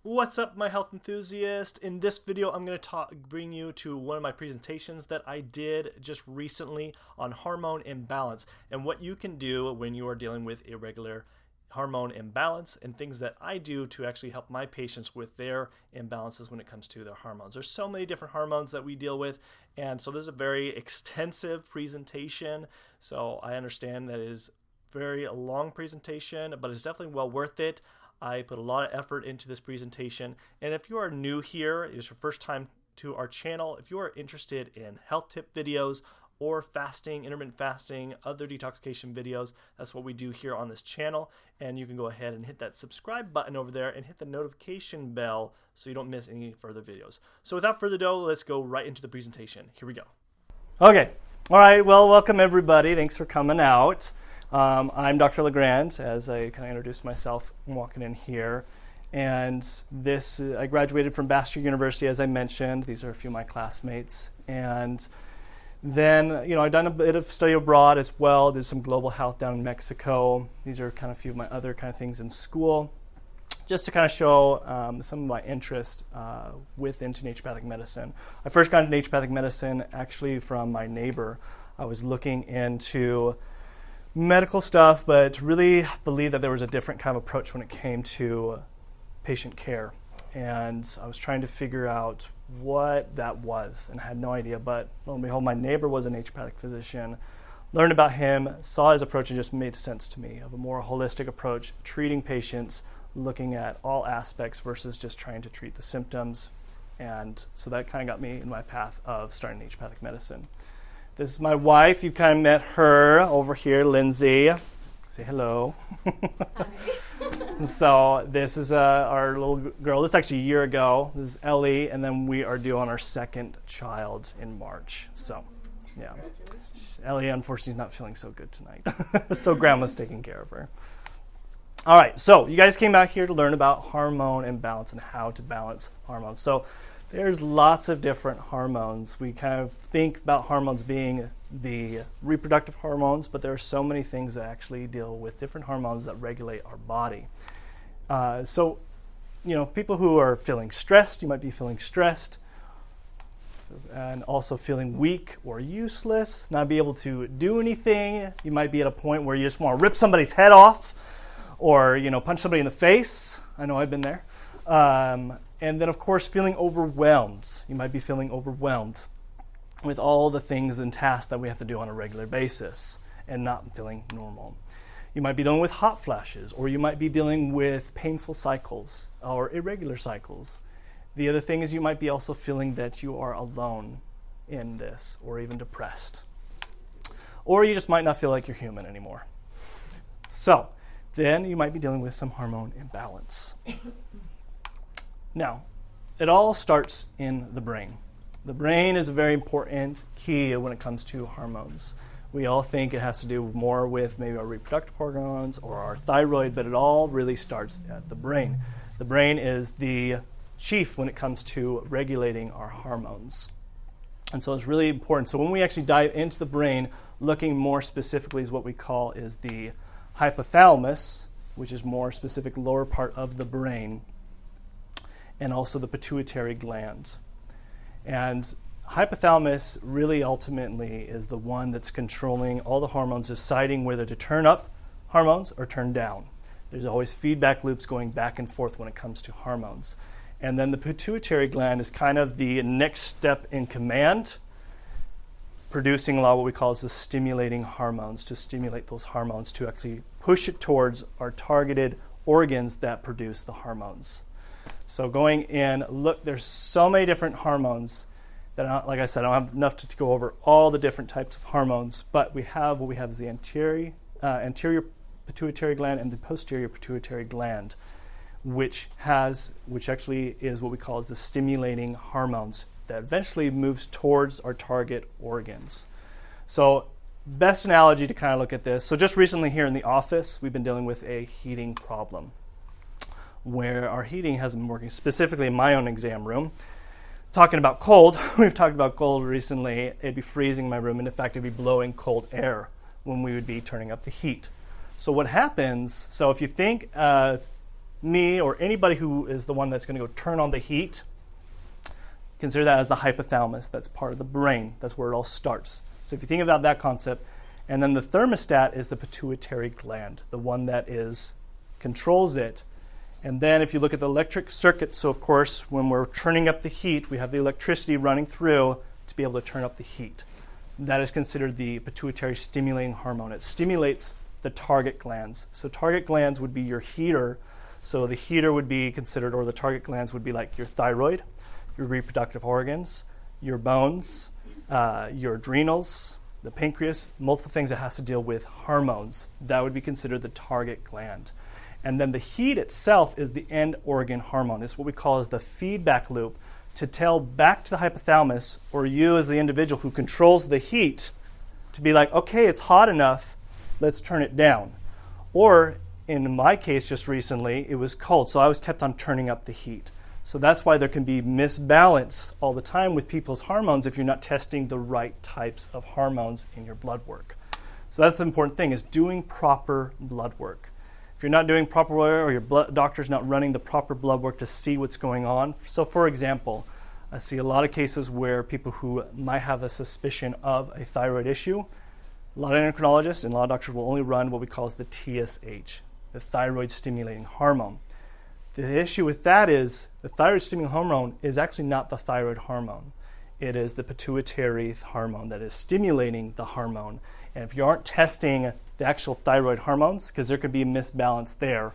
What's up, my health enthusiast? In this video, I'm going to bring you to one of my presentations that I did just recently on hormone imbalance and what you can do when you are dealing with irregular hormone imbalance and things that I do to actually help my patients with their imbalances when it comes to their hormones. There's so many different hormones that we deal with, and so this is a very extensive presentation. So I understand that it is very a long presentation, but it's definitely well worth it. I put a lot of effort into this presentation, and if you are new here, it is your first time to our channel, if you are interested in health tip videos or fasting, intermittent fasting, other detoxification videos, that's what we do here on this channel, and you can go ahead and hit that subscribe button over there and hit the notification bell so you don't miss any further videos. So without further ado, let's go right into the presentation. Here we go. Okay, all right, well, welcome everybody. Thanks for coming out. I'm Dr. LeGrand, as I kind of introduced myself walking in here. And I graduated from Bastyr University, as I mentioned. These are a few of my classmates. And then, I've done a bit of study abroad as well. Did some global health down in Mexico. These are kind of a few of my other kind of things in school, just to kind of show some of my interest into naturopathic medicine. I first got into naturopathic medicine actually from my neighbor. I was looking into medical stuff, but really believed that there was a different kind of approach when it came to patient care. And I was trying to figure out what that was and I had no idea. But lo and behold, my neighbor was a naturopathic physician. Learned about him, saw his approach, and just made sense to me of a more holistic approach, treating patients, looking at all aspects versus just trying to treat the symptoms. And so that kind of got me in my path of starting naturopathic medicine. This is my wife. You kind of met her over here, Lindsay. Say hello. Hi. So this is our little girl. This is actually a year ago. This is Ellie, and then we are due on our second child in March. So, yeah. Ellie, unfortunately, is not feeling so good tonight. So grandma's taking care of her. All right, so you guys came out here to learn about hormone imbalance and how to balance hormones. So there's lots of different hormones. We kind of think about hormones being the reproductive hormones, but there are so many things that actually deal with different hormones that regulate our body. So, people who are feeling stressed, you might be feeling stressed, and also feeling weak or useless, not be able to do anything. You might be at a point where you just want to rip somebody's head off or, punch somebody in the face. I know I've been there. And then, of course, feeling overwhelmed. You might be feeling overwhelmed with all the things and tasks that we have to do on a regular basis and not feeling normal. You might be dealing with hot flashes, or you might be dealing with painful cycles or irregular cycles. The other thing is you might be also feeling that you are alone in this or even depressed. Or you just might not feel like you're human anymore. So then you might be dealing with some hormone imbalance. Now, it all starts in the brain. The brain is a very important key when it comes to hormones. We all think it has to do more with maybe our reproductive hormones or our thyroid, but it all really starts at the brain. The brain is the chief when it comes to regulating our hormones. And so it's really important. So when we actually dive into the brain, looking more specifically is what we call is the hypothalamus, which is more specific lower part of the brain, and also the pituitary gland. And hypothalamus really ultimately is the one that's controlling all the hormones, deciding whether to turn up hormones or turn down. There's always feedback loops going back and forth when it comes to hormones. And then the pituitary gland is kind of the next step in command, producing a lot of what we call is the stimulating hormones, to stimulate those hormones to actually push it towards our targeted organs that produce the hormones. So going in, look, there's so many different hormones that, like I said, I don't have enough to go over all the different types of hormones, but what we have is the anterior pituitary gland and the posterior pituitary gland, which actually is what we call is the stimulating hormones that eventually moves towards our target organs. So best analogy to kind of look at this. So just recently here in the office, we've been dealing with a heating problem, where our heating hasn't been working, specifically in my own exam room. Talking about cold, we've talked about cold recently. It'd be freezing in my room, and in fact, it'd be blowing cold air when we would be turning up the heat. So what happens, so if you think me or anybody who is the one that's going to go turn on the heat, consider that as the hypothalamus. That's part of the brain. That's where it all starts. So if you think about that concept, and then the thermostat is the pituitary gland, the one that controls it. And then if you look at the electric circuit, so of course when we're turning up the heat, we have the electricity running through to be able to turn up the heat. That is considered the pituitary stimulating hormone. It stimulates the target glands. So target glands would be your heater. So the heater would be considered, or the target glands would be like your thyroid, your reproductive organs, your bones, your adrenals, the pancreas, multiple things that has to deal with hormones. That would be considered the target gland. And then the heat itself is the end organ hormone. It's what we call as the feedback loop to tell back to the hypothalamus, or you as the individual who controls the heat, to be like, okay, it's hot enough, let's turn it down. Or in my case just recently, it was cold, so I was kept on turning up the heat. So that's why there can be misbalance all the time with people's hormones if you're not testing the right types of hormones in your blood work. So that's the important thing, is doing proper blood work. If you're not doing proper work, or your doctor's not running the proper blood work to see what's going on. So for example, I see a lot of cases where people who might have a suspicion of a thyroid issue, a lot of endocrinologists and a lot of doctors will only run what we call as the TSH, the thyroid stimulating hormone. The issue with that is the thyroid stimulating hormone is actually not the thyroid hormone. It is the pituitary hormone that is stimulating the hormone. And if you aren't testing the actual thyroid hormones, because there could be a misbalance there,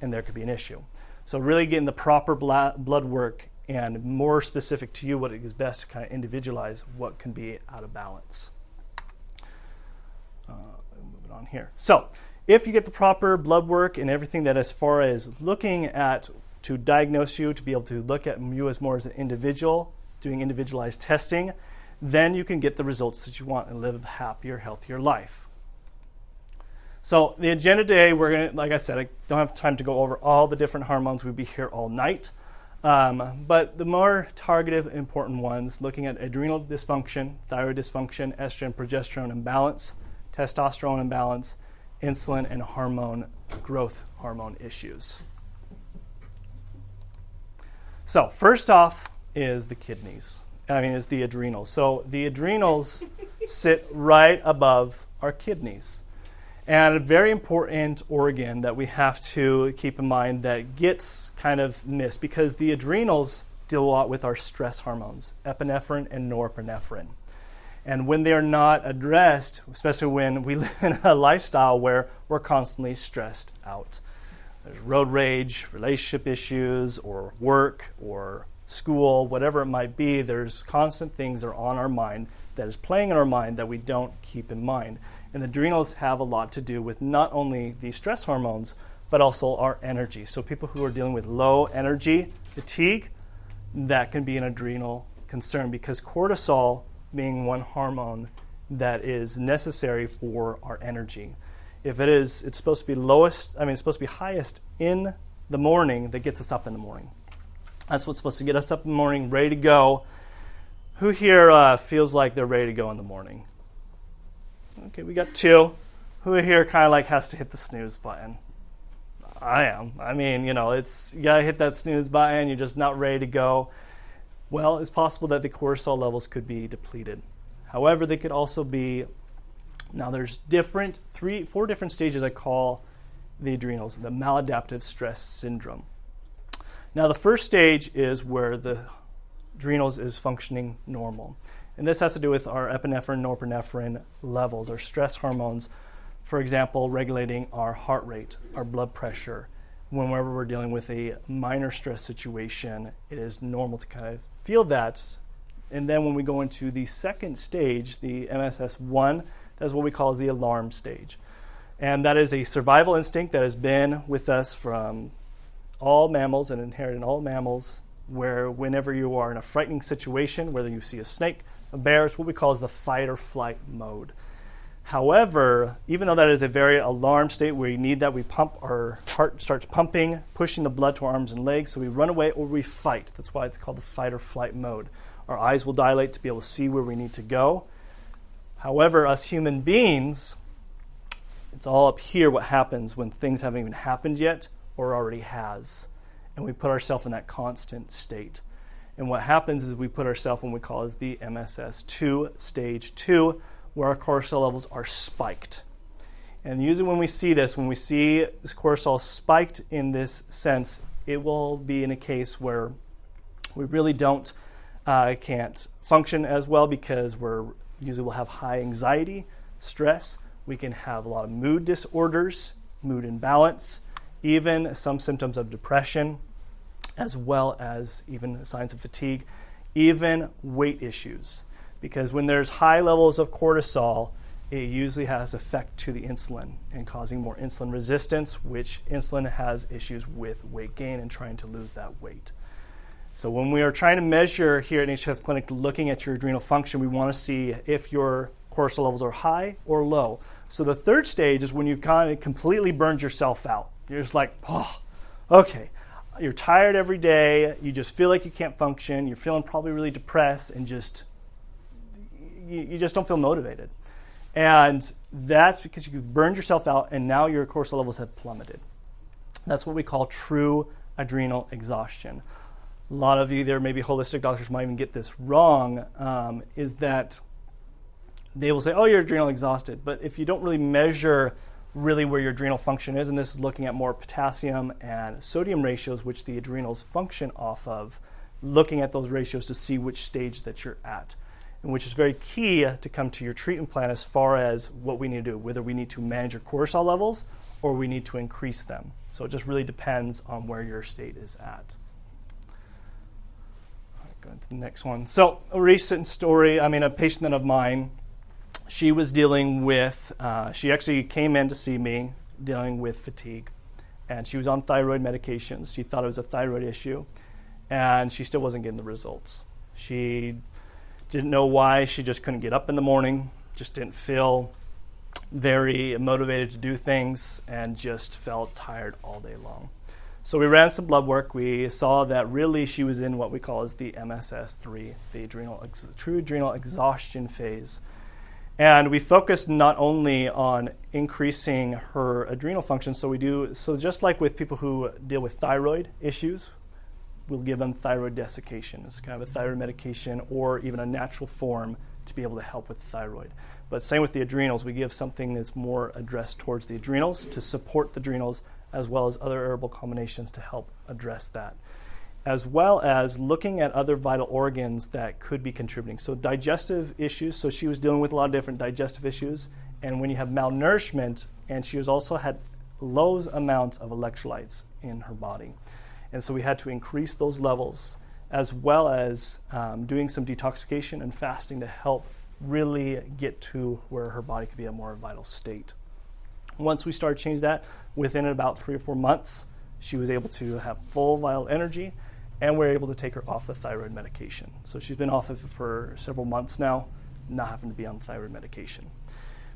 and there could be an issue. So really getting the proper blood work and more specific to you, what is best to kind of individualize what can be out of balance. Moving on here. So if you get the proper blood work and everything that as far as looking at to diagnose you, to be able to look at you as more as an individual, doing individualized testing, then you can get the results that you want and live a happier, healthier life. So the agenda today, we're going to, like I said, I don't have time to go over all the different hormones. We'd be here all night. But the more targeted, important ones, looking at adrenal dysfunction, thyroid dysfunction, estrogen, progesterone imbalance, testosterone imbalance, insulin, and growth hormone issues. So first off is the kidneys. Is the adrenals. So the adrenals sit right above our kidneys. And a very important organ that we have to keep in mind that gets kind of missed, because the adrenals deal a lot with our stress hormones, epinephrine and norepinephrine. And when they are not addressed, especially when we live in a lifestyle where we're constantly stressed out, there's road rage, relationship issues, or work, or school, whatever it might be, there's constant things that are on our mind that is playing in our mind that we don't keep in mind. And the adrenals have a lot to do with not only the stress hormones, but also our energy. So people who are dealing with low energy, fatigue, that can be an adrenal concern, because cortisol being one hormone that is necessary for our energy. If it's supposed to be it's supposed to be highest in the morning that gets us up in the morning. That's what's supposed to get us up in the morning, ready to go. Who here feels like they're ready to go in the morning? Okay, we got two. Who here kind of like has to hit the snooze button? I am. You gotta hit that snooze button. You're just not ready to go. Well, it's possible that the cortisol levels could be depleted. However, they could also be. Now, there's 4 different stages I call the adrenals, the maladaptive stress syndrome. Now, the first stage is where the adrenals is functioning normal. And this has to do with our epinephrine, norepinephrine levels, our stress hormones. For example, regulating our heart rate, our blood pressure. Whenever we're dealing with a minor stress situation, it is normal to kind of feel that. And then when we go into the second stage, the MSS1, that's what we call the alarm stage. And that is a survival instinct that has been with us from all mammals and inherent in all mammals, where whenever you are in a frightening situation, whether you see a snake, a bear, it's what we call the fight or flight mode. However, even though that is a very alarm state where you need that, our heart starts pumping, pushing the blood to our arms and legs, so we run away or we fight. That's why it's called the fight or flight mode. Our eyes will dilate to be able to see where we need to go. However, us human beings, it's all up here what happens when things haven't even happened yet, or already has. And we put ourselves in that constant state. And what happens is we put ourselves in what we call as the MSS2, stage 2, where our cortisol levels are spiked. And usually when we see this cortisol spiked in this sense, it will be in a case where we really can't function as well, because usually we'll have high anxiety, stress. We can have a lot of mood disorders, mood imbalance, even some symptoms of depression, as well as even signs of fatigue, even weight issues. Because when there's high levels of cortisol, it usually has effect to the insulin and causing more insulin resistance, which insulin has issues with weight gain and trying to lose that weight. So when we are trying to measure here at Nature's Health Clinic, looking at your adrenal function, we want to see if your cortisol levels are high or low. So the third stage is when you've kind of completely burned yourself out. You're just like, oh, okay. You're tired every day. You just feel like you can't function. You're feeling probably really depressed and you just don't feel motivated. And that's because you've burned yourself out and now your cortisol levels have plummeted. That's what we call true adrenal exhaustion. A lot of you there, maybe holistic doctors might even get this wrong, is that they will say, oh, you're adrenal exhausted. But if you don't really measure really where your adrenal function is, and this is looking at more potassium and sodium ratios, which the adrenals function off of, looking at those ratios to see which stage that you're at, and which is very key to come to your treatment plan as far as what we need to do, whether we need to manage your cortisol levels or we need to increase them. So it just really depends on where your state is at. All right, go into the next one. So a recent story, a patient of mine, she was dealing with, she actually came in to see me dealing with fatigue, and she was on thyroid medications. She thought it was a thyroid issue, and she still wasn't getting the results. She didn't know why. She just couldn't get up in the morning, just didn't feel very motivated to do things, and just felt tired all day long. So we ran some blood work. We saw that really she was in what we call as the MSS3, the true adrenal exhaustion phase. And we focused not only on increasing her adrenal function, so just like with people who deal with thyroid issues, we'll give them thyroid desiccation. It's kind of a thyroid medication or even a natural form to be able to help with thyroid. But same with the adrenals, we give something that's more addressed towards the adrenals to support the adrenals, as well as other herbal combinations to help address that, as well as looking at other vital organs that could be contributing. So digestive issues, so she was dealing with a lot of different digestive issues, and when you have malnourishment, and she also had low amounts of electrolytes in her body. And so we had to increase those levels, as well as doing some detoxification and fasting to help really get to where her body could be a more vital state. Once we started changing that, within about 3 or 4 months, she was able to have full vital energy, and we're able to take her off the thyroid medication. So she's been off of it for several months now, not having to be on thyroid medication.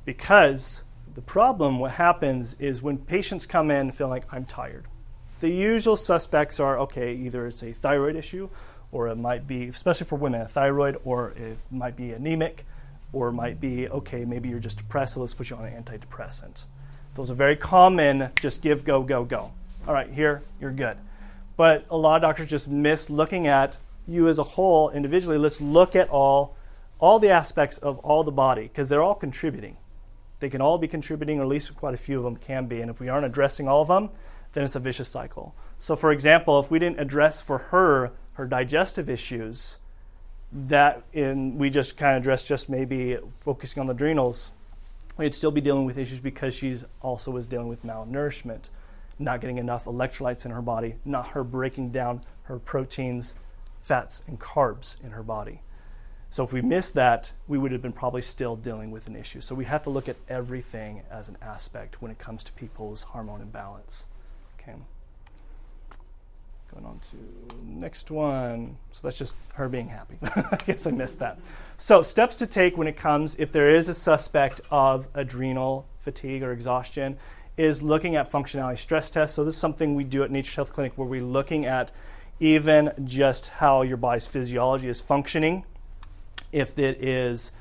Because the problem, what happens is when patients come in feeling like, I'm tired, the usual suspects are, okay, either it's a thyroid issue, or it might be, especially for women, a thyroid, or it might be anemic, or it might be, okay, maybe you're just depressed, so let's put you on an antidepressant. Those are very common, just give, go, go, go. All right, here, you're good. But a lot of doctors just miss looking at you as a whole individually. Let's look at all the aspects of all the body, because they're all contributing. They can all be contributing, or at least quite a few of them can be. And if we aren't addressing all of them, then it's a vicious cycle. So for example, if we didn't address for her digestive issues, we just kind of addressed just maybe focusing on the adrenals, we'd still be dealing with issues because she's also was dealing with malnourishment, not getting enough electrolytes in her body, not her breaking down her proteins, fats, and carbs in her body. So if we missed that, we would have been probably still dealing with an issue. So we have to look at everything as an aspect when it comes to people's hormone imbalance. Okay. Going on to the next one. So that's just her being happy. I guess I missed that. So steps to take when it comes, if there is a suspect of adrenal fatigue or exhaustion, is looking at functionality stress tests. So this is something we do at Nature's Health Clinic, where we're looking at even just how your body's physiology is functioning. If it is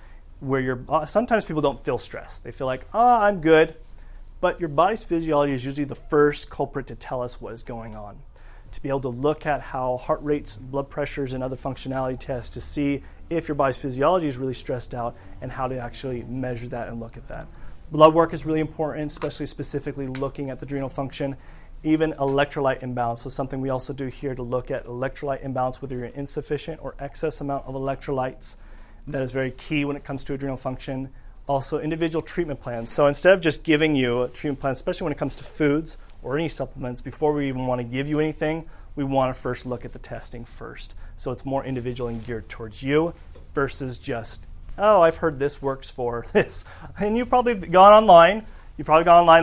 where sometimes people don't feel stressed. They feel like, I'm good. but your body's physiology is usually the first culprit to tell us what is going on. To be able to look at how heart rates, blood pressures, and other functionality tests to see if your body's physiology is really stressed out and how to actually measure that and look at that. Blood work is really important, especially specifically looking at the adrenal function, even electrolyte imbalance. So something we also do here to look at electrolyte imbalance, whether you're insufficient or excess amount of electrolytes. That is very key when it comes to adrenal function. Also, individual treatment plans. So instead of just giving you a treatment plan, especially when it comes to foods or any supplements, before we even want to give you anything, we want to first look at the testing first. So it's more individual and geared towards you versus just, oh, I've heard this works for this. And you've probably gone online.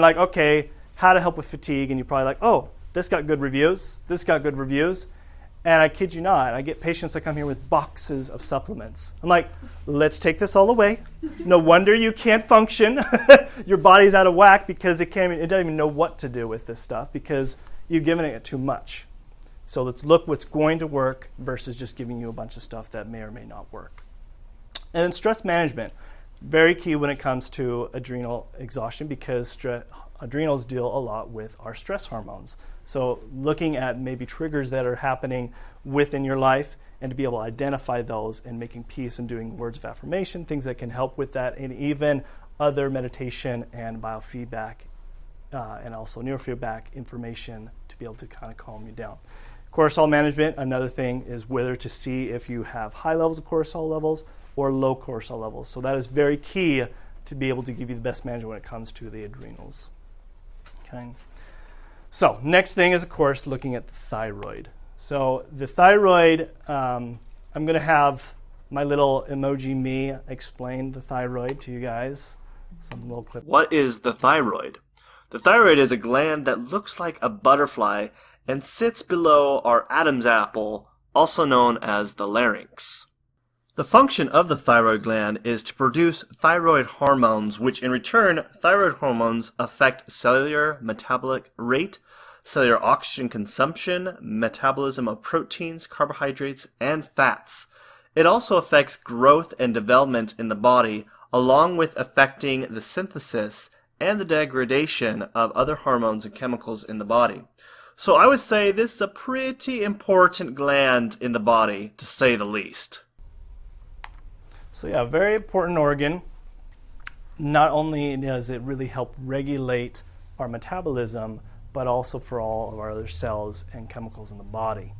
Like, okay, how to help with fatigue. And you're probably like, oh, this got good reviews. This got good reviews. And I kid you not, I get patients that come here with boxes of supplements. I'm like, let's take this all away. No wonder you can't function. Your body's out of whack because it doesn't even know what to do with this stuff because you've given it too much. So let's look what's going to work versus just giving you a bunch of stuff that may or may not work. And then stress management, very key when it comes to adrenal exhaustion because adrenals deal a lot with our stress hormones. So looking at maybe triggers that are happening within your life and to be able to identify those and making peace and doing words of affirmation, things that can help with that, and even other meditation and biofeedback and also neurofeedback information to be able to kind of calm you down. Cortisol management, another thing is whether to see if you have high levels of cortisol levels or low cortisol levels. So that is very key to be able to give you the best management when it comes to the adrenals. Okay. So next thing is, of course, looking at the thyroid. So the thyroid, I'm going to have my little emoji me explain the thyroid to you guys. Some little clip. What is the thyroid? The thyroid is a gland that looks like a butterfly and sits below our Adam's apple, also known as the larynx. The function of the thyroid gland is to produce thyroid hormones, which in return, thyroid hormones affect cellular metabolic rate, cellular oxygen consumption, metabolism of proteins, carbohydrates, and fats. It also affects growth and development in the body, along with affecting the synthesis and the degradation of other hormones and chemicals in the body. So I would say this is a pretty important gland in the body, to say the least. So yeah, very important organ. Not only does it really help regulate our metabolism, but also for all of our other cells and chemicals in the body.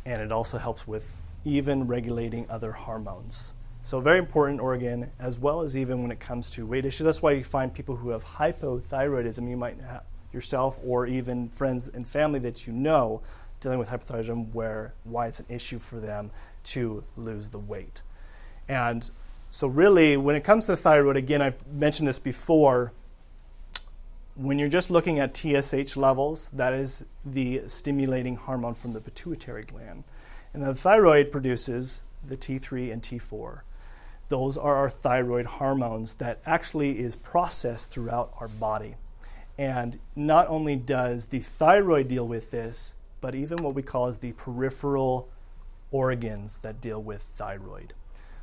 And it also helps with even regulating other hormones. So very important organ, as well as even when it comes to weight issues. That's why you find people who have hypothyroidism, you might have yourself or even friends and family that you know dealing with hypothyroidism, why it's an issue for them to lose the weight. And so really, when it comes to the thyroid, again, I've mentioned this before, when you're just looking at TSH levels, that is the stimulating hormone from the pituitary gland. And the thyroid produces the T3 and T4. Those are our thyroid hormones that actually is processed throughout our body. And not only does the thyroid deal with this, but even what we call as the peripheral organs that deal with thyroid.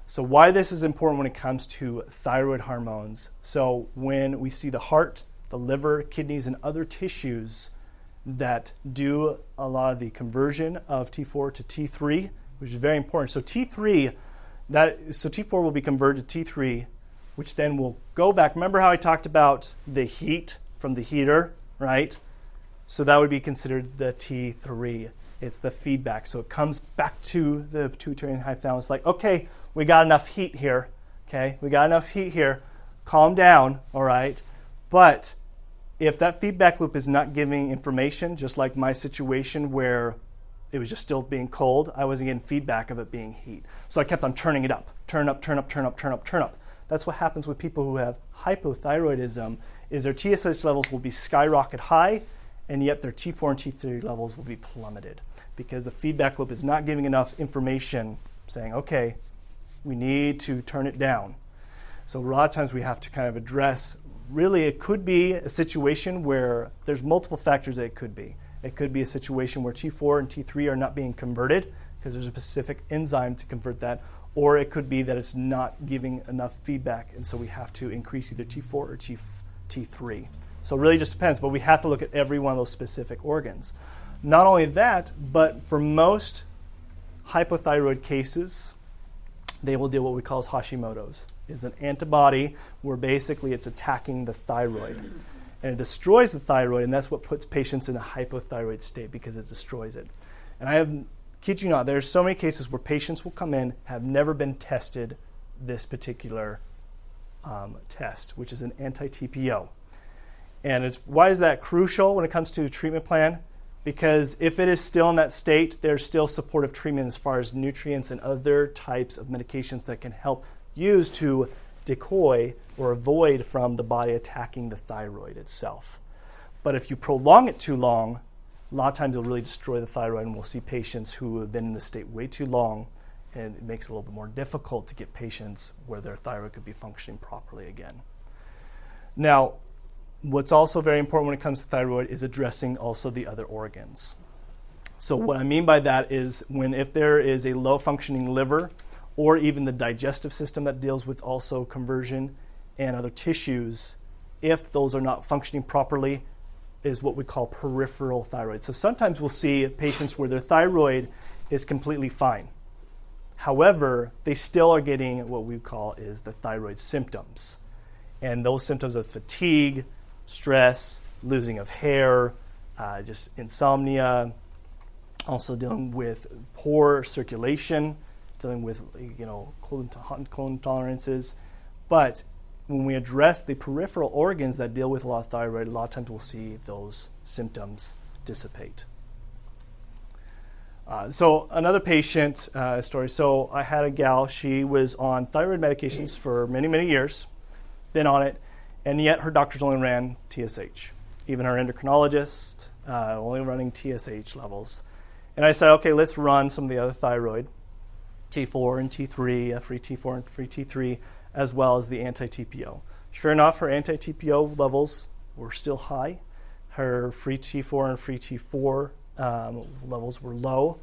So why this is important when it comes to thyroid hormones. So when we see the heart, the liver, kidneys, and other tissues that do a lot of the conversion of T4 to T3, which is very important. So T4 will be converted to T3, which then will go back. Remember how I talked about the heat from the heater, right? So that would be considered the T3. It's the feedback. So it comes back to the pituitary and hypothalamus like, okay, we got enough heat here. Okay, we got enough heat here. Calm down, all right? But if that feedback loop is not giving information, just like my situation where it was just still being cold, I wasn't getting feedback of it being heat. So I kept on turning it up. Turn up, turn up, turn up, turn up, turn up. That's what happens with people who have hypothyroidism, is their TSH levels will be skyrocket high, and yet their T4 and T3 levels will be plummeted because the feedback loop is not giving enough information saying, okay, we need to turn it down. So a lot of times we have to kind of address, really it could be a situation where there's multiple factors that it could be. It could be a situation where T4 and T3 are not being converted because there's a specific enzyme to convert that, or it could be that it's not giving enough feedback, and so we have to increase either T4 or T3. So it really just depends, but we have to look at every one of those specific organs. Not only that, but for most hypothyroid cases, they will deal what we call as Hashimoto's. It's an antibody where basically it's attacking the thyroid. And it destroys the thyroid, and that's what puts patients in a hypothyroid state because it destroys it. And I have, kid you not, there's so many cases where patients will come in, have never been tested this particular test, which is an anti-TPO. And why is that crucial when it comes to a treatment plan? Because if it is still in that state, there's still supportive treatment as far as nutrients and other types of medications that can help use to decoy or avoid from the body attacking the thyroid itself. But if you prolong it too long, a lot of times it'll really destroy the thyroid, and we'll see patients who have been in the state way too long, and it makes it a little bit more difficult to get patients where their thyroid could be functioning properly again. Now, what's also very important when it comes to thyroid is addressing also the other organs. So what I mean by that is if there is a low functioning liver, or even the digestive system that deals with also conversion and other tissues, if those are not functioning properly, is what we call peripheral thyroid. So sometimes we'll see patients where their thyroid is completely fine. However, they still are getting what we call is the thyroid symptoms. And those symptoms of fatigue, stress, losing of hair, just insomnia, also dealing with poor circulation, dealing with hot and cold intolerances. But when we address the peripheral organs that deal with a lot of thyroid, a lot of times we'll see those symptoms dissipate. So another patient story. So I had a gal, she was on thyroid medications for many, many years, been on it, and yet her doctors only ran TSH. Even her endocrinologist, only running TSH levels. And I said, okay, let's run some of the other thyroid, T4 and T3, free T4 and free T3, as well as the anti-TPO. Sure enough, her anti-TPO levels were still high. Her free T4 and free T4 levels were low.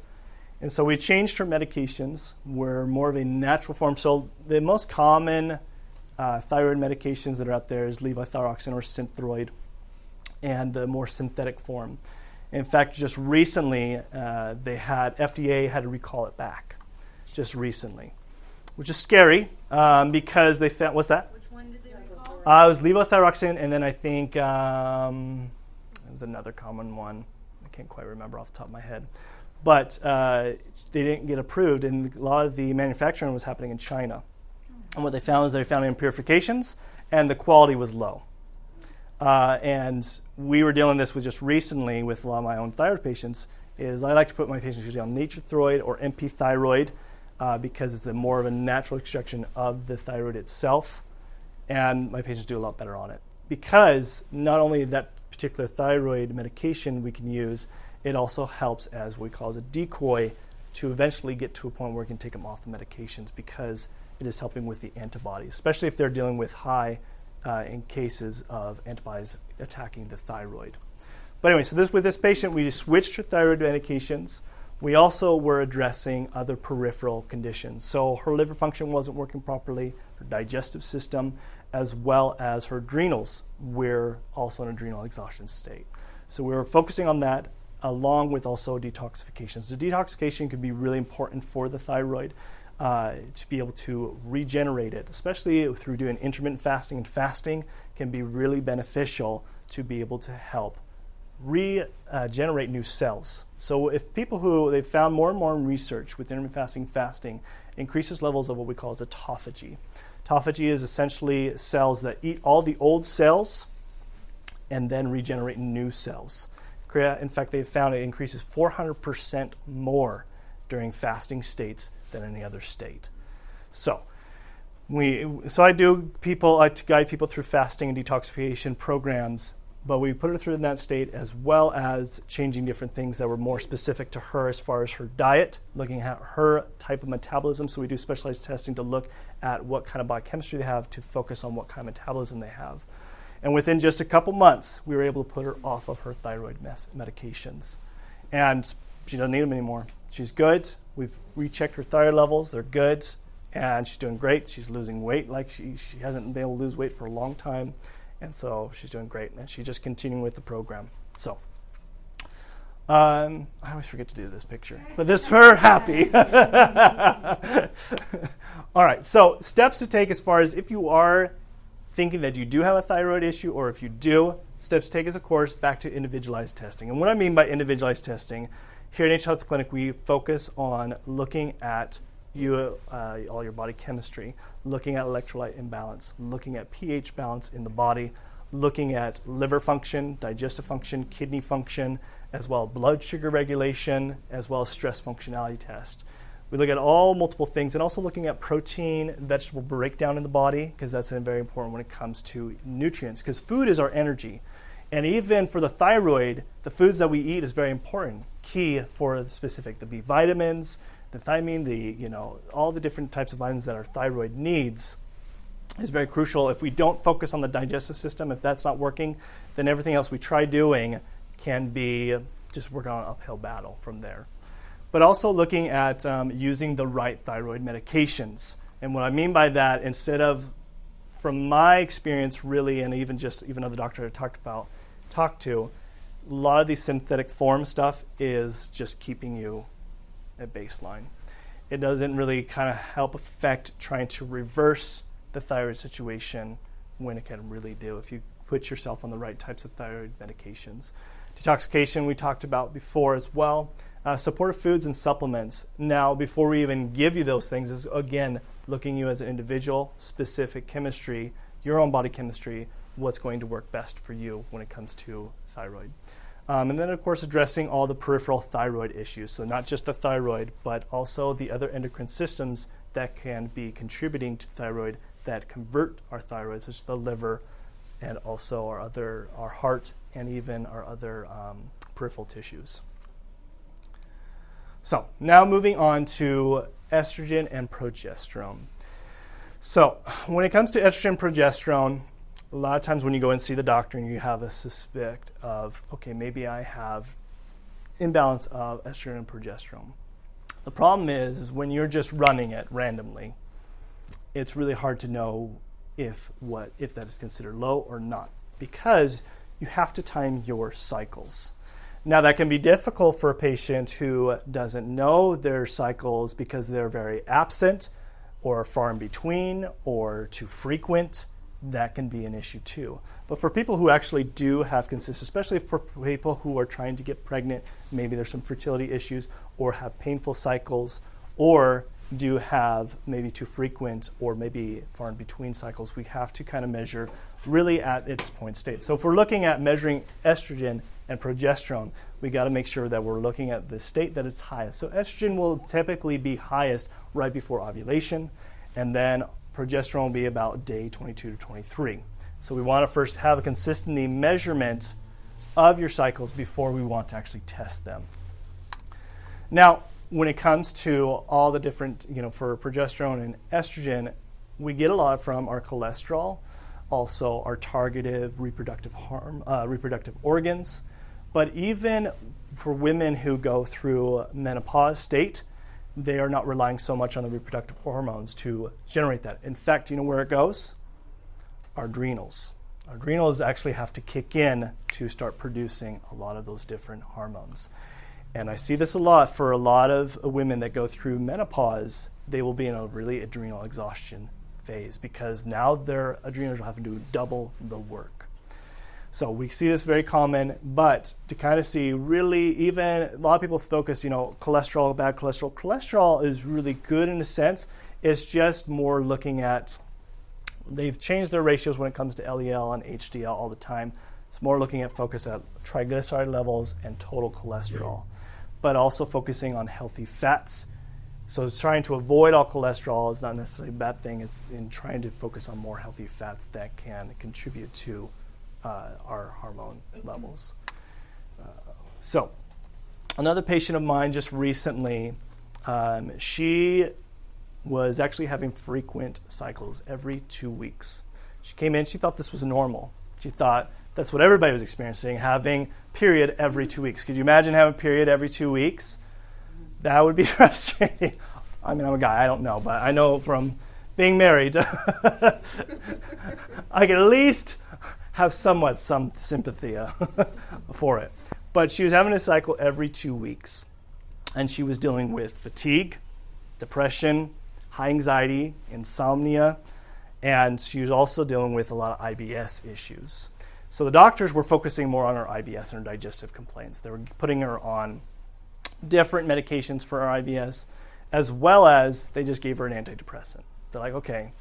And so we changed her medications, were more of a natural form. So the most common thyroid medications that are out there is levothyroxine or Synthroid, and the more synthetic form. In fact, just recently, FDA had to recall it back, just recently, which is scary because they found, what's that? Which one did they recall? It was levothyroxine, and then I think it was another common one. I can't quite remember off the top of my head. But they didn't get approved, and a lot of the manufacturing was happening in China. And what they found is they found impurifications, and the quality was low. And we were dealing this with just recently with a lot of my own thyroid patients, is I like to put my patients usually on Nature-Throid or MP Thyroid because it's more of a natural extraction of the thyroid itself, and my patients do a lot better on it. Because not only that particular thyroid medication we can use, it also helps as what we call as a decoy to eventually get to a point where we can take them off the medications because it is helping with the antibodies, especially if they're dealing with high in cases of antibodies attacking the thyroid. But anyway, so with this patient, we just switched her thyroid medications. We also were addressing other peripheral conditions. So her liver function wasn't working properly, her digestive system, as well as her adrenals were also in adrenal exhaustion state. So we were focusing on that along with also detoxification. So detoxification can be really important for the thyroid to be able to regenerate it, especially through doing intermittent fasting. And fasting can be really beneficial to be able to help regenerate new cells. So if people they've found more and more in research with intermittent fasting increases levels of what we call as autophagy. Autophagy is essentially cells that eat all the old cells and then regenerate new cells. In fact, they've found it increases 400% more during fasting states than any other state. So I to guide people through fasting and detoxification programs, but we put her through in that state as well as changing different things that were more specific to her as far as her diet, looking at her type of metabolism. So we do specialized testing to look at what kind of biochemistry they have to focus on what kind of metabolism they have. And within just a couple months, we were able to put her off of her thyroid medications. And she doesn't need them anymore. She's good. We've rechecked her thyroid levels. They're good. And she's doing great. She's losing weight like she hasn't been able to lose weight for a long time. And so she's doing great, and she's just continuing with the program. So I always forget to do this picture, but this is her happy. All right, so steps to take as far as if you are thinking that you do have a thyroid issue, or if you do, steps to take is, of course, back to individualized testing. And what I mean by individualized testing, here at H Health Clinic, we focus on looking at all your body chemistry, looking at electrolyte imbalance, looking at pH balance in the body, looking at liver function, digestive function, kidney function, as well as blood sugar regulation, as well as stress functionality test. We look at all multiple things, and also looking at protein, vegetable breakdown in the body, because that's very important when it comes to nutrients, because food is our energy. And even for the thyroid, the foods that we eat is very important, key for the specific, the B vitamins, the thiamine, all the different types of vitamins that our thyroid needs is very crucial. If we don't focus on the digestive system, if that's not working, then everything else we try doing can be just working on an uphill battle from there. But also looking at using the right thyroid medications. And what I mean by that, instead of, from my experience really, and even other doctors I talked to, a lot of these synthetic form stuff is just keeping you at baseline. It doesn't really kind of help affect trying to reverse the thyroid situation when it can really do if you put yourself on the right types of thyroid medications. Detoxification we talked about before as well. Supportive foods and supplements. Now, before we even give you those things, is again looking you as an individual, specific chemistry, your own body chemistry, what's going to work best for you when it comes to thyroid. And then, of course, addressing all the peripheral thyroid issues. So not just the thyroid, but also the other endocrine systems that can be contributing to thyroid that convert our thyroid, such as the liver, and also our heart, and even our other peripheral tissues. So now moving on to estrogen and progesterone. So when it comes to estrogen and progesterone, a lot of times when you go and see the doctor and you have a suspect of, okay, maybe I have imbalance of estrogen and progesterone. The problem is when you're just running it randomly, it's really hard to know if that is considered low or not, because you have to time your cycles. Now, that can be difficult for a patient who doesn't know their cycles because they're very absent or far in between or too frequent. That can be an issue too. But for people who actually do have consistency, especially for people who are trying to get pregnant, maybe there's some fertility issues or have painful cycles or do have maybe too frequent or maybe far in between cycles, we have to kind of measure really at its point state. So if we're looking at measuring estrogen and progesterone, we got to make sure that we're looking at the state that it's highest. So estrogen will typically be highest right before ovulation, and then progesterone will be about day 22 to 23. So we want to first have a consistency measurement of your cycles before we want to actually test them. Now, when it comes to all the different, for progesterone and estrogen, we get a lot from our cholesterol, also our targeted reproductive organs. But even for women who go through menopause state, they are not relying so much on the reproductive hormones to generate that. In fact, you know where it goes? Our adrenals. Our adrenals actually have to kick in to start producing a lot of those different hormones. And I see this a lot for a lot of women that go through menopause. They will be in a really adrenal exhaustion phase because now their adrenals will have to do double the work. So we see this very common, but to kind of see really even a lot of people focus, cholesterol, bad cholesterol. Cholesterol is really good in a sense. It's just more looking at, they've changed their ratios when it comes to LDL and HDL all the time. It's more looking at focus at triglyceride levels and total cholesterol, but also focusing on healthy fats. So trying to avoid all cholesterol is not necessarily a bad thing. It's in trying to focus on more healthy fats that can contribute to our hormone levels. So another patient of mine just recently, she was actually having frequent cycles every 2 weeks. She came in, she thought this was normal. She thought that's what everybody was experiencing, having period every 2 weeks. Could you imagine having period every 2 weeks? That would be frustrating. I mean, I'm a guy, I don't know, but I know from being married, I could at least have some sympathy for it. But she was having a cycle every 2 weeks, and she was dealing with fatigue, depression, high anxiety, insomnia, and she was also dealing with a lot of IBS issues. So the doctors were focusing more on her IBS and her digestive complaints. They were putting her on different medications for her IBS, as well as they just gave her an antidepressant. They're like, okay,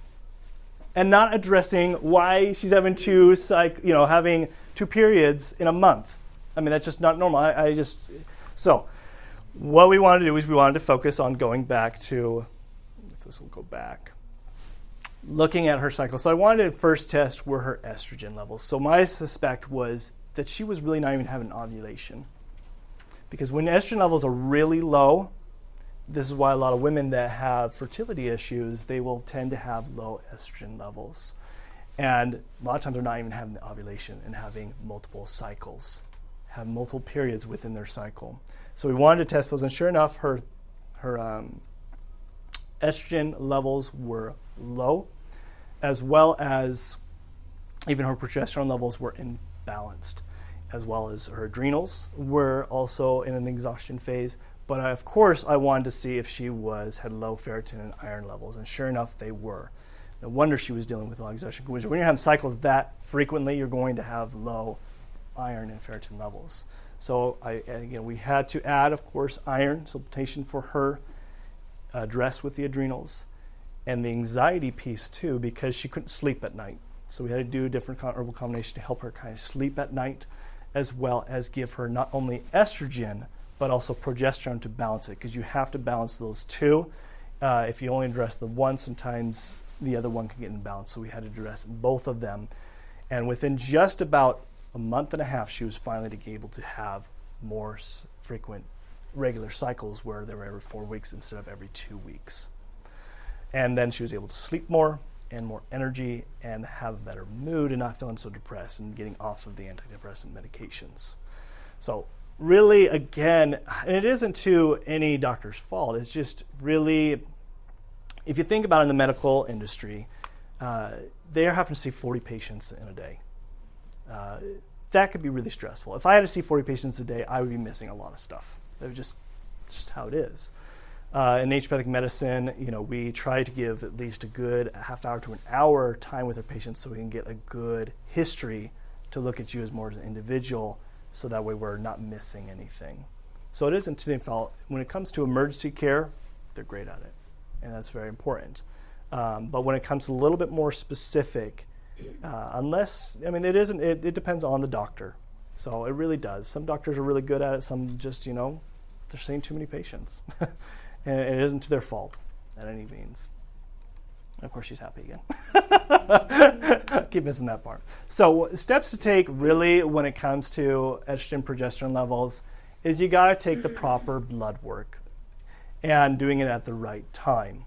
and not addressing why she's having having 2 periods in a month. I mean, that's just not normal. So what we wanted to do is we wanted to focus on going back to, if this will go back, looking at her cycle. So I wanted to first test were her estrogen levels. So my suspect was that she was really not even having ovulation. Because when estrogen levels are really low, this is why a lot of women that have fertility issues, they will tend to have low estrogen levels. And a lot of times they're not even having the ovulation and having multiple cycles, have multiple periods within their cycle. So we wanted to test those, and sure enough, her estrogen levels were low, as well as even her progesterone levels were imbalanced, as well as her adrenals were also in an exhaustion phase. But of course, I wanted to see if she had low ferritin and iron levels, and sure enough, they were. No wonder she was dealing with a lot of exhaustion. When you're having cycles that frequently, you're going to have low iron and ferritin levels. So we had to add, of course, iron supplementation for her, address with the adrenals, and the anxiety piece too, because she couldn't sleep at night. So we had to do a different herbal combination to help her kind of sleep at night, as well as give her not only estrogen, but also progesterone to balance it, because you have to balance those two. If you only address the one, sometimes the other one can get imbalanced. So we had to address both of them. And within just about a month and a half, she was finally able to have more frequent regular cycles where they were every 4 weeks instead of every 2 weeks. And then she was able to sleep more and more energy and have a better mood and not feeling so depressed and getting off of the antidepressant medications. So really, again, and it isn't to any doctor's fault. It's just really, if you think about it in the medical industry, they are having to see 40 patients in a day. That could be really stressful. If I had to see 40 patients a day, I would be missing a lot of stuff. That was just how it is. In naturopathic medicine, we try to give at least a good half hour to an hour time with our patients so we can get a good history to look at you as more as an individual, so that way we're not missing anything. So it isn't to their fault. When it comes to emergency care, they're great at it, and that's very important. But when it comes to a little bit more specific, it depends on the doctor. So it really does. Some doctors are really good at it. Some just, they're seeing too many patients. And it isn't to their fault at any means. And of course, she's happy again. Keep missing that part. So steps to take really when it comes to estrogen, progesterone levels is you got to take the proper blood work and doing it at the right time,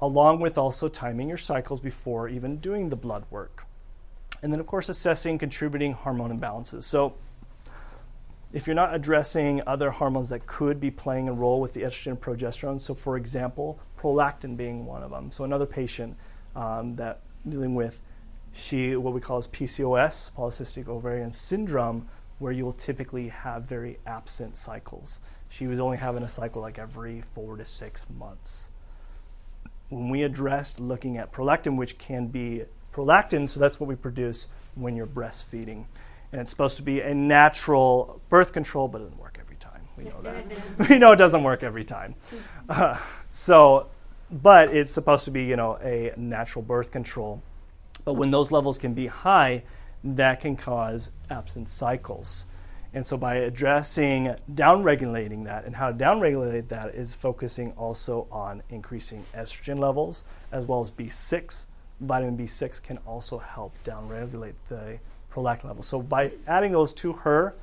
along with also timing your cycles before even doing the blood work. And then, of course, assessing contributing hormone imbalances. So if you're not addressing other hormones that could be playing a role with the estrogen and progesterone, so for example, prolactin being one of them. So another patient that dealing with what we call as PCOS, polycystic ovarian syndrome, where you will typically have very absent cycles. She was only having a cycle like every 4 to 6 months. When we addressed looking at prolactin, which can be prolactin, so that's what we produce when you're breastfeeding. And it's supposed to be a natural birth control, but it doesn't work every time. We know that. We know it doesn't work every time. But it's supposed to be, a natural birth control. But when those levels can be high, that can cause absent cycles. And so by addressing downregulating that, and how to downregulate that is focusing also on increasing estrogen levels, as well as B6. Vitamin B6 can also help downregulate the prolactin levels. So by adding those to her,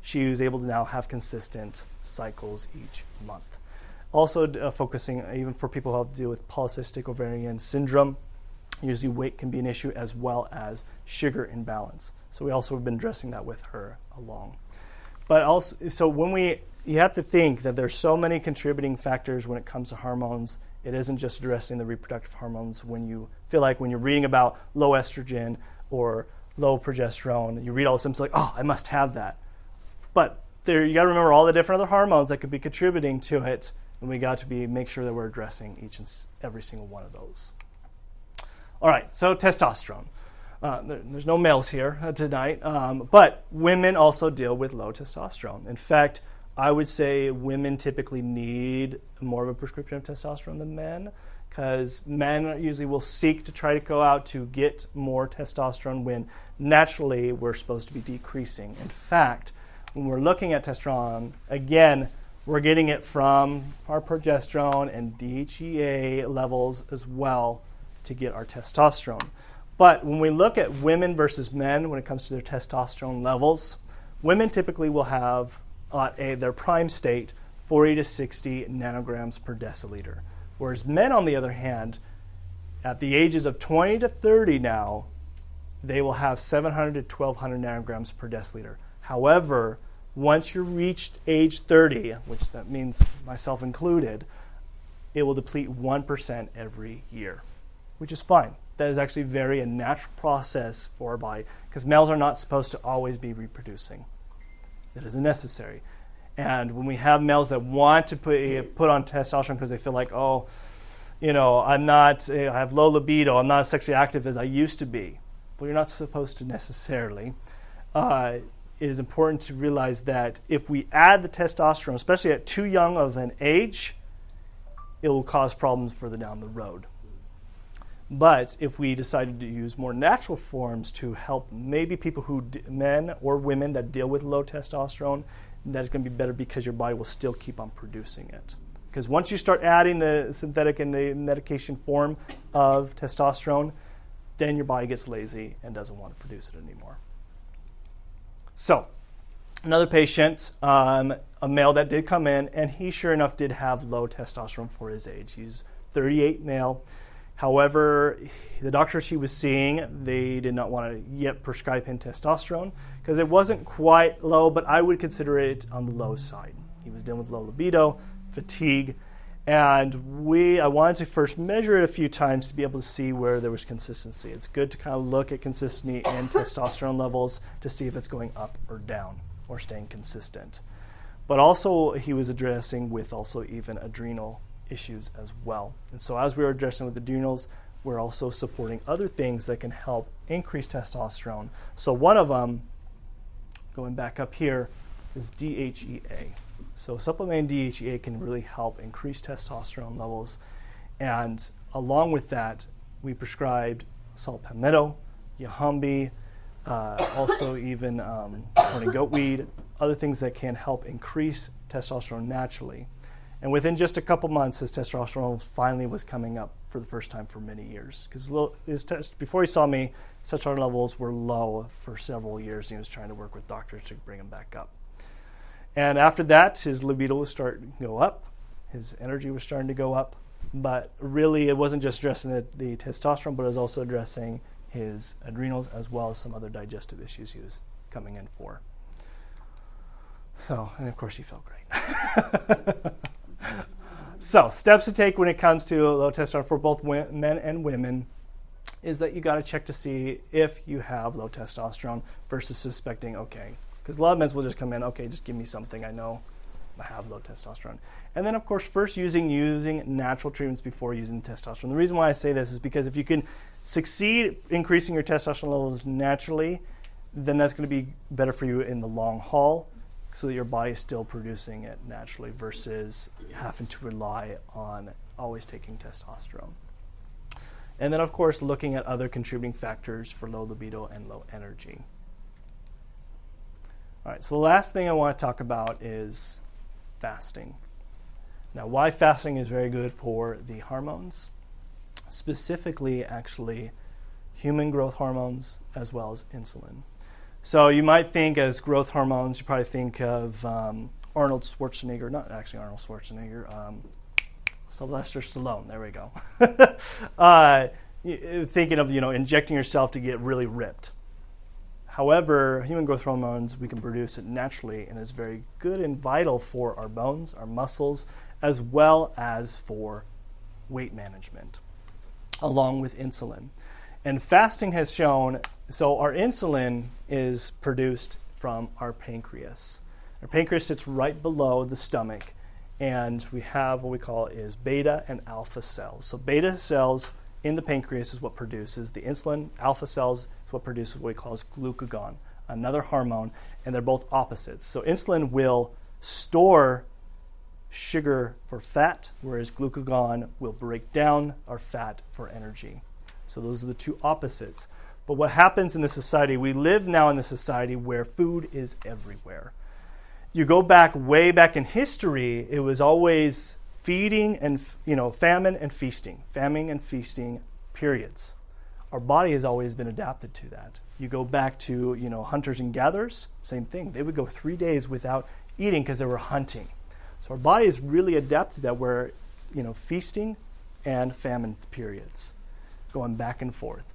she was able to now have consistent cycles each month. Also focusing even for people who have to deal with polycystic ovarian syndrome, usually weight can be an issue as well as sugar imbalance. So we also have been addressing that with her along. But also, so you have to think that there's so many contributing factors when it comes to hormones. It isn't just addressing the reproductive hormones when you feel like when you're reading about low estrogen or low progesterone, you read all the symptoms like, oh, I must have that. But you got to remember all the different other hormones that could be contributing to it, and we got to make sure that we're addressing each and every single one of those. All right, so testosterone. There's no males here tonight, but women also deal with low testosterone. In fact, I would say women typically need more of a prescription of testosterone than men, because men usually will seek to try to go out to get more testosterone when naturally we're supposed to be decreasing. In fact, when we're looking at testosterone, again, we're getting it from our progesterone and DHEA levels as well to get our testosterone. But when we look at women versus men when it comes to their testosterone levels, women typically will have their prime state 40 to 60 nanograms per deciliter. Whereas men, on the other hand, at the ages of 20 to 30 now, they will have 700 to 1200 nanograms per deciliter. However, once you reach age 30, which that means myself included, it will deplete 1% every year, which is fine. That is actually a natural process for our body, because males are not supposed to always be reproducing. That isn't necessary. And when we have males that want to put on testosterone because they feel like, oh, I have low libido, I'm not as sexually active as I used to be. Well, you're not supposed to necessarily. It is important to realize that if we add the testosterone, especially at too young of an age, it will cause problems further down the road. But if we decided to use more natural forms to help maybe people men or women that deal with low testosterone, that is going to be better because your body will still keep on producing it. Because once you start adding the synthetic and the medication form of testosterone, then your body gets lazy and doesn't want to produce it anymore. So, another patient, a male that did come in, and he sure enough did have low testosterone for his age. He's 38 male. However, the doctors he was seeing, they did not want to yet prescribe him testosterone because it wasn't quite low, but I would consider it on the low side. He was dealing with low libido, fatigue, and I wanted to first measure it a few times to be able to see where there was consistency. It's good to kind of look at consistency in testosterone levels to see if it's going up or down or staying consistent. But also he was addressing with also even adrenal issues as well. And so as we were addressing with adrenals, we're also supporting other things that can help increase testosterone. So one of them, going back up here, is DHEA. So supplementing DHEA can really help increase testosterone levels. And along with that, we prescribed saw palmetto, yahumbi, also even horny goatweed, other things that can help increase testosterone naturally. And within just a couple months, his testosterone finally was coming up for the first time for many years. Because before he saw me, his testosterone levels were low for several years. And he was trying to work with doctors to bring him back up. And after that, his libido was starting to go up. His energy was starting to go up. But really, it wasn't just addressing the testosterone, but it was also addressing his adrenals as well as some other digestive issues he was coming in for. So, and of course, he felt great. So, steps to take when it comes to low testosterone for both men and women is that you got to check to see if you have low testosterone versus suspecting, okay. Because a lot of men will just come in, okay, just give me something, I know I have low testosterone. And then, of course, first using natural treatments before using testosterone. The reason why I say this is because if you can succeed increasing your testosterone levels naturally, then that's going to be better for you in the long haul, so that your body is still producing it naturally versus having to rely on always taking testosterone. And then, of course, looking at other contributing factors for low libido and low energy. All right, so the last thing I want to talk about is fasting. Now, why fasting is very good for the hormones, specifically, actually, human growth hormones as well as insulin. So you might think as growth hormones, you probably think of Arnold Schwarzenegger, not actually Arnold Schwarzenegger, Sylvester Stallone, there we go. Thinking of, injecting yourself to get really ripped. However, human growth hormones, we can produce it naturally and is very good and vital for our bones, our muscles, as well as for weight management, along with insulin. And fasting has shown, so our insulin is produced from our pancreas. Our pancreas sits right below the stomach, and we have what we call is beta and alpha cells. So beta cells in the pancreas is what produces the insulin. Alpha cells is what produces what we call as glucagon, another hormone, and they're both opposites. So insulin will store sugar for fat, whereas glucagon will break down our fat for energy. So those are the two opposites. But what happens in this society, we live now in a society where food is everywhere. You go back way back in history, it was always feeding and famine and feasting periods. Our body has always been adapted to that. You go back to hunters and gatherers, same thing. They would go 3 days without eating because they were hunting. So our body is really adapted to that, where feasting and famine periods, going back and forth.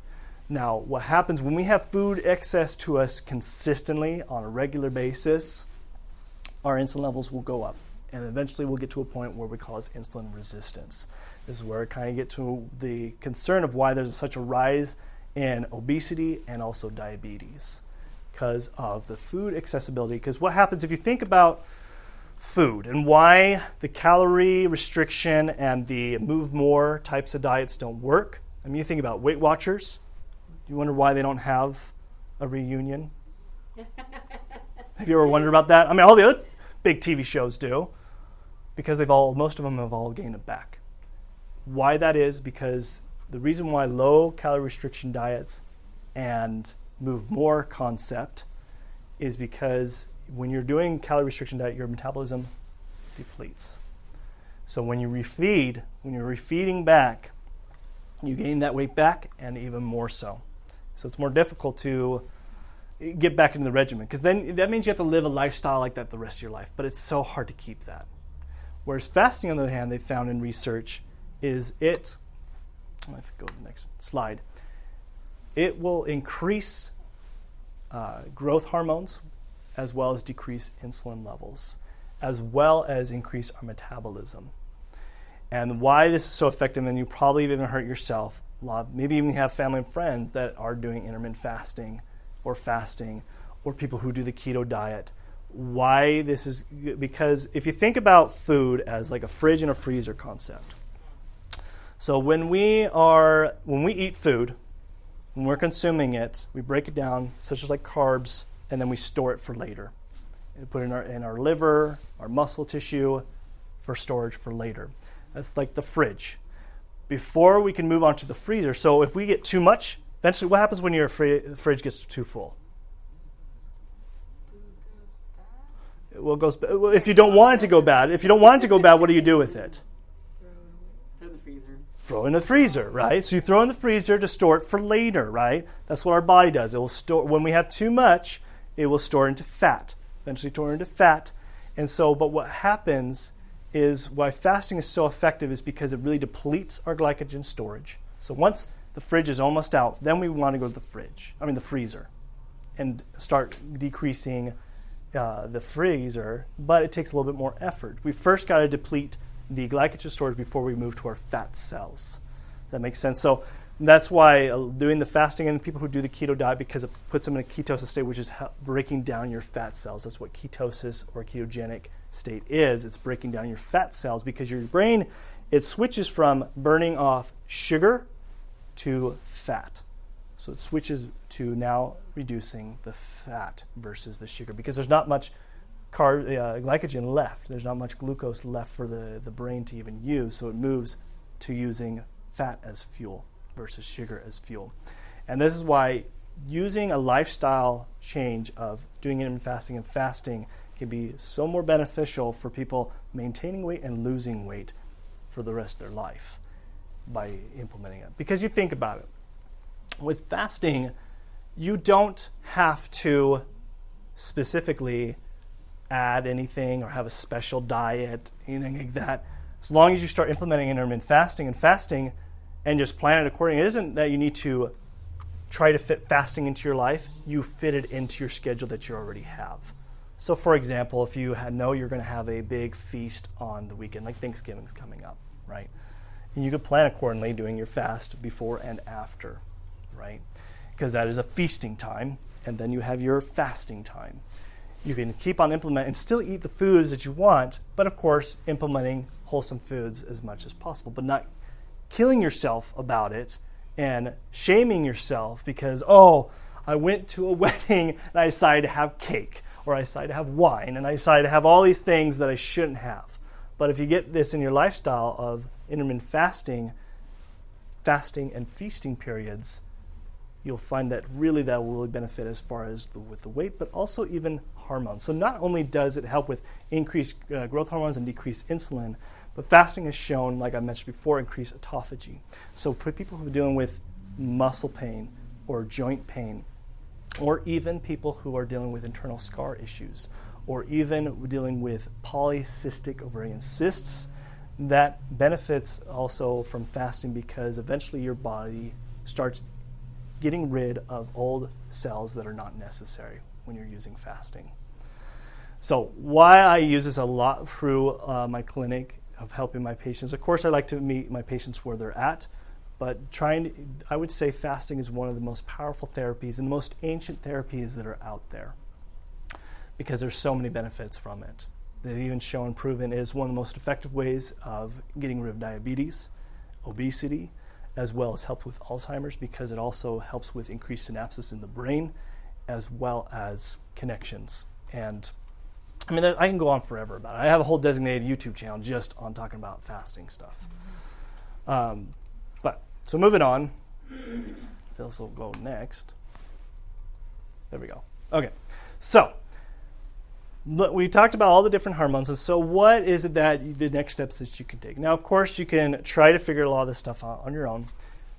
Now, what happens when we have food excess to us consistently on a regular basis? Our insulin levels will go up, and eventually we'll get to a point where we call it insulin resistance. This is where it kind of get to the concern of why there's such a rise in obesity and also diabetes, because of the food accessibility. Because what happens if you think about food and why the calorie restriction and the move more types of diets don't work? I mean, you think about Weight Watchers. You wonder why they don't have a reunion? Have you ever wondered about that? I mean, all the other big TV shows do, because most of them have all gained it back. Why that is, because the reason why low calorie restriction diets and move more concept is because when you're doing calorie restriction diet, your metabolism depletes. So when you refeed, when you're refeeding back, you gain that weight back, and even more so. So it's more difficult to get back into the regimen, because then that means you have to live a lifestyle like that the rest of your life, but it's so hard to keep that. Whereas fasting, on the other hand, they found in research, if you go to the next slide, it will increase growth hormones as well as decrease insulin levels, as well as increase our metabolism. And why this is so effective, and you probably even heard yourself, maybe even have family and friends that are doing intermittent fasting, or people who do the keto diet. Why this is, because if you think about food as like a fridge and a freezer concept. So when we eat food, when we're consuming it, we break it down, such as like carbs, and then we store it for later. We put it in our liver, our muscle tissue, for storage for later. That's like the fridge. Before we can move on to the freezer, so if we get too much, eventually what happens when your fridge gets too full? If you don't want it to go bad, what do you do with it? Throw in the freezer, right? So you throw in the freezer to store it for later, right? That's what our body does. It will store, when we have too much, it will store into fat, eventually store into fat. And so, but what happens is why fasting is so effective is because it really depletes our glycogen storage. So once the fridge is almost out, then we want to go to the freezer, and start decreasing the freezer, but it takes a little bit more effort. We first got to deplete the glycogen storage before we move to our fat cells. Does that make sense? So that's why doing the fasting, and people who do the keto diet, because it puts them in a ketosis state, which is breaking down your fat cells. That's what ketosis or ketogenic state is. It's breaking down your fat cells, because your brain, it switches from burning off sugar to fat. So it switches to now reducing the fat versus the sugar, because there's not much glycogen left. There's not much glucose left for the brain to even use, so it moves to using fat as fuel versus sugar as fuel. And this is why using a lifestyle change of doing intermittent fasting and fasting can be so more beneficial for people maintaining weight and losing weight for the rest of their life by implementing it. Because you think about it, with fasting, you don't have to specifically add anything or have a special diet, anything like that. As long as you start implementing intermittent fasting and just plan it accordingly. It isn't that you need to try to fit fasting into your life. You fit it into your schedule that you already have. So for example, if you know you're going to have a big feast on the weekend, like Thanksgiving is coming up, right? And you could plan accordingly, doing your fast before and after, right? Because that is a feasting time, and then you have your fasting time. You can keep on implementing and still eat the foods that you want, but of course, implementing wholesome foods as much as possible, but not killing yourself about it and shaming yourself because, oh, I went to a wedding and I decided to have cake, or I decided to have wine, and I decided to have all these things that I shouldn't have. But if you get this in your lifestyle of intermittent fasting and feasting periods, you'll find that really that will really benefit as far as with the weight, but also even hormones. So not only does it help with increased growth hormones and decreased insulin, but fasting has shown, like I mentioned before, increased autophagy. So for people who are dealing with muscle pain or joint pain, or even people who are dealing with internal scar issues, or even dealing with polycystic ovarian cysts, that benefits also from fasting because eventually your body starts getting rid of old cells that are not necessary when you're using fasting. So why I use this a lot through my clinic of helping my patients. Of course, I like to meet my patients where they're at, but I would say fasting is one of the most powerful therapies and the most ancient therapies that are out there because there's so many benefits from it. They've even shown proven is one of the most effective ways of getting rid of diabetes, obesity, as well as help with Alzheimer's because it also helps with increased synapses in the brain as well as connections. And I mean, I can go on forever about it. I have a whole designated YouTube channel just on talking about fasting stuff. So moving on, this will go next. There we go. Okay, so look, we talked about all the different hormones, and so what is it that the next steps that you can take? Now, of course, you can try to figure a lot of this stuff out on your own,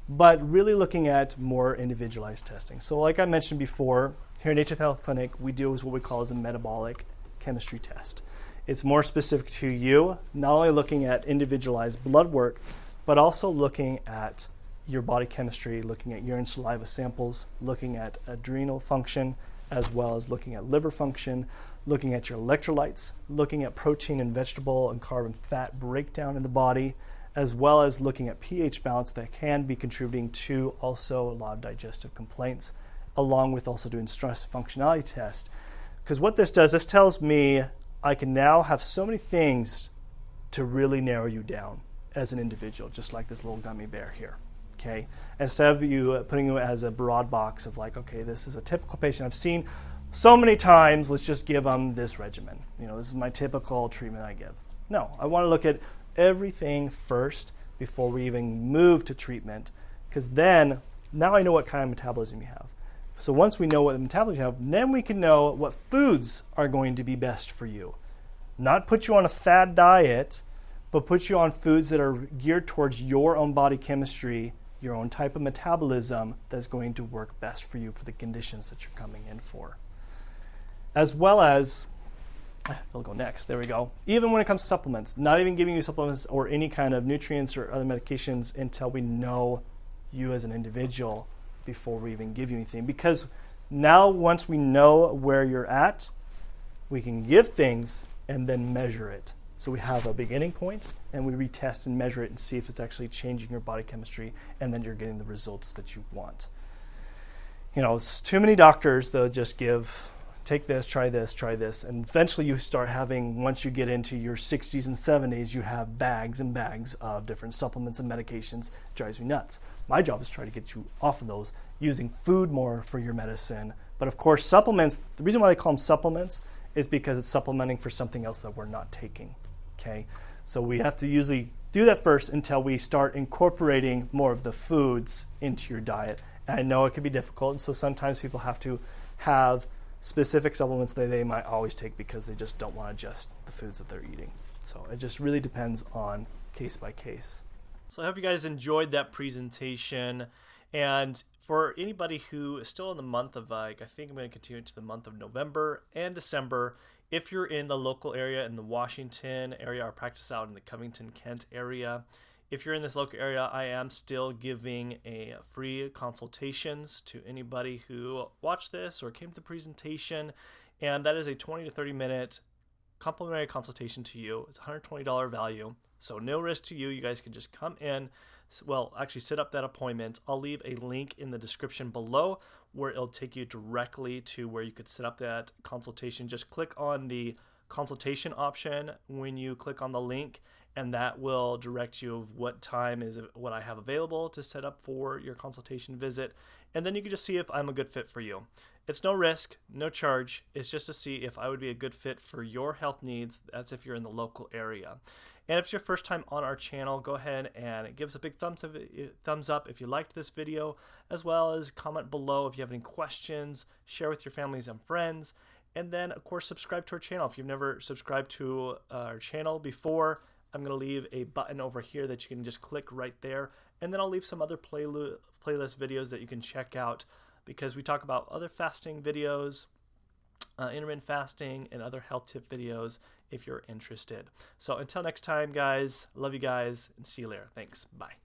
but really looking at more individualized testing. So like I mentioned before, here at HF Health Clinic, we do what we call as a metabolic chemistry test. It's more specific to you, not only looking at individualized blood work, but also looking at your body chemistry, looking at urine saliva samples, looking at adrenal function, as well as looking at liver function, looking at your electrolytes, looking at protein and vegetable and carb and fat breakdown in the body, as well as looking at pH balance that can be contributing to also a lot of digestive complaints, along with also doing stress functionality test. Because what this does, this tells me I can now have so many things to really narrow you down as an individual, just like this little gummy bear here, okay? Instead of you putting it as a broad box of like, okay, this is a typical patient I've seen so many times, let's just give them this regimen. You know, this is my typical treatment I give. No, I want to look at everything first before we even move to treatment, because then, now I know what kind of metabolism you have. So once we know what metabolism you have, then we can know what foods are going to be best for you. Not put you on a fad diet, but put you on foods that are geared towards your own body chemistry, your own type of metabolism that's going to work best for you for the conditions that you're coming in for. As well as, we'll go next, there we go. Even when it comes to supplements, not even giving you supplements or any kind of nutrients or other medications until we know you as an individual before we even give you anything. Because now once we know where you're at, we can give things and then measure it. So we have a beginning point, and we retest and measure it and see if it's actually changing your body chemistry, and then you're getting the results that you want. You know, it's too many doctors, they'll just give, take this, try this, and eventually you start having, once you get into your 60s and 70s, you have bags and bags of different supplements and medications. It drives me nuts. My job is to try to get you off of those, using food more for your medicine. But of course, supplements, the reason why they call them supplements is because it's supplementing for something else that we're not taking. Okay, so we have to usually do that first until we start incorporating more of the foods into your diet. And I know it can be difficult, and so sometimes people have to have specific supplements that they might always take because they just don't want to adjust the foods that they're eating. So it just really depends on case by case. So I hope you guys enjoyed that presentation. And for anybody who is still in the month of, I think I'm going to continue to the month of November and December. If you're in the local area, in the Washington area, or practice out in the Covington, Kent area, if you're in this local area, I am still giving a free consultations to anybody who watched this or came to the presentation. And that is a 20 to 30 minute complimentary consultation to you. It's a $120 value, so no risk to you. You guys can just come in, well, actually set up that appointment. I'll leave a link in the description below where it'll take you directly to where you could set up that consultation. Just click on the consultation option when you click on the link, and that will direct you of what time is what I have available to set up for your consultation visit. And then you can just see if I'm a good fit for you. It's no risk, no charge. It's just to see if I would be a good fit for your health needs. That's if you're in the local area. And if it's your first time on our channel, go ahead and give us a big thumbs up if you liked this video, as well as comment below if you have any questions, share with your families and friends, and then of course subscribe to our channel. If you've never subscribed to our channel before, I'm going to leave a button over here that you can just click right there, and then I'll leave some other playlist videos that you can check out, because we talk about other fasting videos, intermittent fasting, and other health tip videos if you're interested. So until next time, guys, love you guys, and see you later. Thanks. Bye.